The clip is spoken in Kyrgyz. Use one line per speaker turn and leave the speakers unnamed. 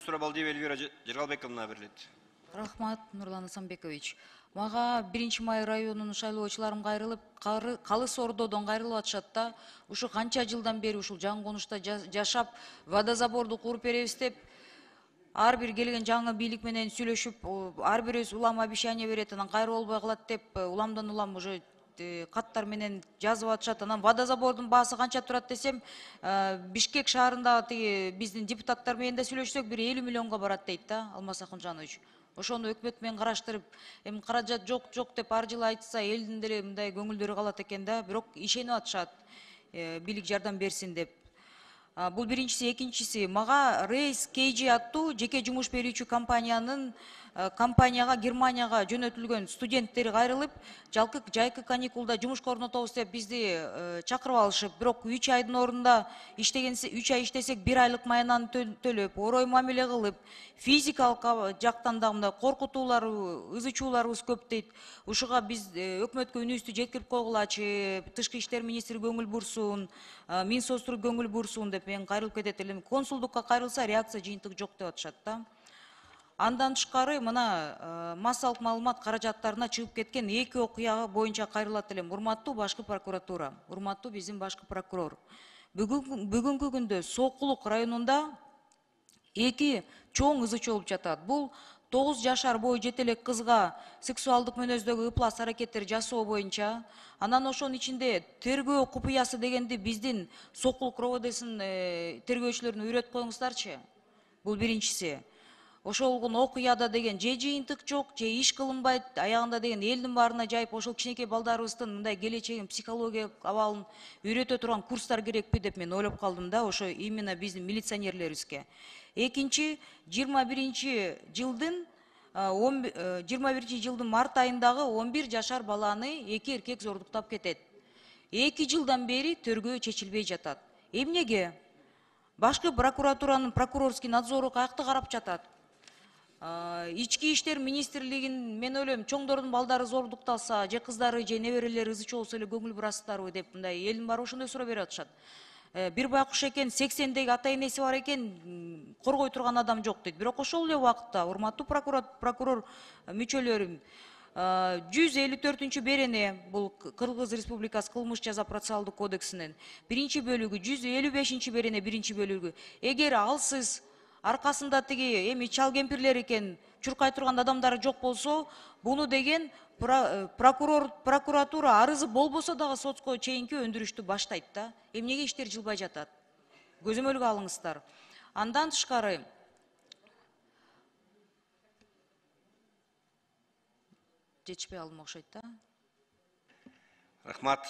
Сурабалдиев Эльвира Жыргалбековна берилет.
Рахмат, Нурлан Асанбекович. Мага 1 май районунун шайлоочуларым кайрылып, калыс ордодон кайрылып атышат да, ушу канча жылдан бери ушул жаңы конушта жашап, водозаборду куруп беребиз деп, ар бир келген жаңы бийлик менен сүйлөшүп, ар бирөөбүз улам обещание берет, анан кайры болбой калат деп, уламдан улам уже каттар менен жазып атышат. Анан водозабордун баасы канча турат десем, Бишкек шаарында тиги биздин депутаттар менен да сүйлөшсөк, бир 50 миллионго барат дейт да, Алмаз Акынжанович. Ошону өкмөт менен караштырып, эми каражат жок деп ар жылы айтса, элдин деле мындай көңүлдөрү калат экен да, бирок ишенип атышат, бийлик жардам берсин деп. Бул биринчиси, экинчиси, мага Рейс KG аттуу жеке жумуш берүүчү компанияга Германияга жөнөтүлгөн студенттер кайрылып, жайкы каникулда жумушка орнотобуз деп бизди чакырып алышып, бирок 3 айдын ордунда 3 ай иштесек 1 айлык маянаны төлөп, орой мамиле кылып, физикалык жактан да мындай коркутуулар, ызычууларыбыз көп дейт. Ушуга биз өкмөткө үнүбүздү жеткирип койгулачы, Тышкы иштер министри көңүл бурсун, Минсоцтур көңүл бурсун деп мен кайрылып кетет элем. Консулдукка кайрылса реакция жыйынтык жок деп атышат да. Андан тышкары мына массалык маалымат каражаттарына чыгып кеткен 2 окуя боюнча кайрылат элем. Урматтуу башкы прокуратура, урматтуу биздин башкы прокурор. Бүгүнкү күндө Сокулук районунда 2 чоң ызычуу болуп жатат. Бул 9 жашар бой жетелек кызга сексуалдык мүнөздөгү ыплас аракеттер жасоо боюнча, анан ошонун ичинде тергөө купуясы дегенди биздин Сокулук РОВДсынын тергөөчүлөрүнө үйрөтүп коюңуздарчы. Бул биринчиси. Ошол окуяда деген же жыйынтык жок, же иш кылынбайт, аягында деген элдин баарына жайып, ошол кичинекей балдарыбыздын мындай келечегин, психология абалын үйрөтө турган курстар керекпи деп мен ойлоп калдым да, ошо именно биздин милиционерлерибизге. Экинчи, 21 жылдын март айындагы 11 жашар баланы 2 эркек зордуктап кетет. 2 жылдан бери тергөө чечилбей жатат. Эмнеге? Башкы прокуратуранын прокурорский надзору каякта карап жатат? Ички иштер министрлигин мен ойлойм, чоңдордун балдары зордукталса, же кыздары, же неберелери ызычуу болсо эле көңүл бурасыздарбы деп мындай элдин баары ошондой суроо берип атышат. Бир байкуш экен, 80деги ата энеси бар экен, коргой турган адам жок дейт. Бирок ошол эле убакытта урматтуу прокурор мүчөлөрүм, 154 берене, бул Кыргыз Республикасы кылмыш жаза процессуалдык кодексинин 1-бөлүгү, 155 берене 1-бөлүгү. Эгер алсыз аркасында тиги эми чал кемпирлер экен, чуркай турган адамдары жок болсо, буну деген прокуратура арызы болбосо дагы сотко чейинки өндүрүштү баштайт да. Эмнеге иштер жылбай жатат? Көзөмөлгө алыңыздар. Андан тышкары жетишпей алдым окшойт да.
Рахмат.